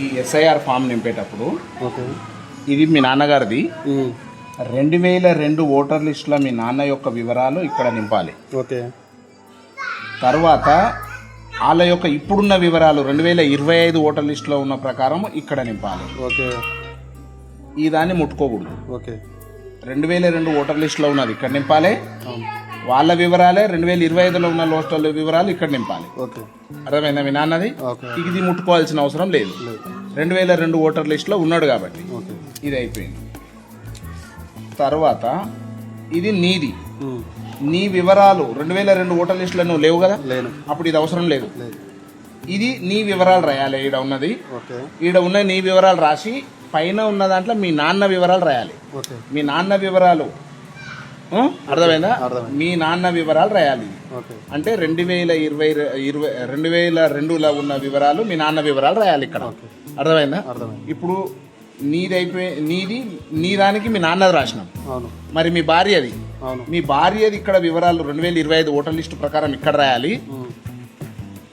ఈ SIR form నింపేటప్పుడు okay. ఇది మీ నాన్నగారిది. 2002 voter లిస్టులో మీ నాన్న యొక్క వివరాలు ఇక్కడ నింపాలి. ఓకే. తర్వాత వాళ్ళ యొక్క ఇప్పుడున్న వివరాలు 2025 ఓటర్ లిస్టులో ఉన్న ప్రకారం ఇక్కడ నింపాలి. ఓకే. ఈ దాన్ని ముట్టుకోకూడదు. ఓకే. 2002 ఓటర్ లిస్టులో ఉన్నది ఇక్కడ నింపాలి. అవును. వాళ్ళ వివరాలే 2025లో ఉన్న లోస్టల్ వివరాలు ఇక్కడ నింపాలి. ఓకే. అర్థమైందా మీ నాన్నది? ఓకే. ఇది ముట్టుకోవాల్సిన అవసరం లేదు. 2002 ఓటర్ లిస్టులో ఉన్నాడు కాబట్టి ఓకే. ఇది అయిపోయింది. తర్వాత ఇది నీది. నీ వివరాలు 2002 ఓటర్ లిస్టులో నువ్వు లేవు కదా, లేను. అప్పుడు ఇది అవసరం లేదు. లేదు. ఇది నీ వివరాలు రాయాలి. ఈడ ఉన్నది, ఓకే. ఈడ ఉన్న నీ వివరాలు రాసి పైన ఉన్న దాంట్లో మీ నాన్న వివరాలు రాయాలి. ఓకే. మీ నాన్న వివరాలు అర్థమైందా? అర్థమైంది. మీ నాన్న వివరాలు రాయాలి. ఓకే. అంటే 2002లో ఉన్న వివరాలు మీ నాన్న వివరాలు రాయాలి ఇక్కడ. ఓకే. అర్థమైందా? అర్థమైంది. ఇప్పుడు నీ దానికి మీ నాన్నది రాసినాం. అవును. మరి మీ భార్యది, అవును. మీ భార్యది ఇక్కడ వివరాలు 2025 ఓటర్ లిస్టు ప్రకారం ఇక్కడ రాయాలి.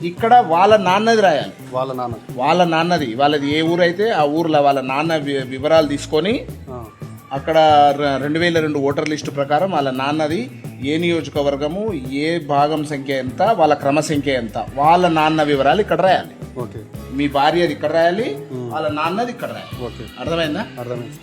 ఇక్కడ వాళ్ళ నాన్నది రాయాలి. వాళ్ళ నాన్నది, వాళ్ళది ఏ ఊరు అయితే ఆ ఊర్లో వాళ్ళ నాన్న వివరాలు తీసుకొని అక్కడ 2002 ఓటర్ లిస్టు ప్రకారం వాళ్ళ నాన్నది ఏ నియోజకవర్గము, ఏ భాగం సంఖ్య ఎంత, వాళ్ళ క్రమ సంఖ్య ఎంత, వాళ్ళ నాన్న వివరాలు ఇక్కడ రాయాలి. ఓకే. మీ భార్యది ఇక్కడ రాయాలి, వాళ్ళ నాన్నది ఇక్కడ రాయాలి. ఓకే. అర్థమైందా? అర్థమైంది.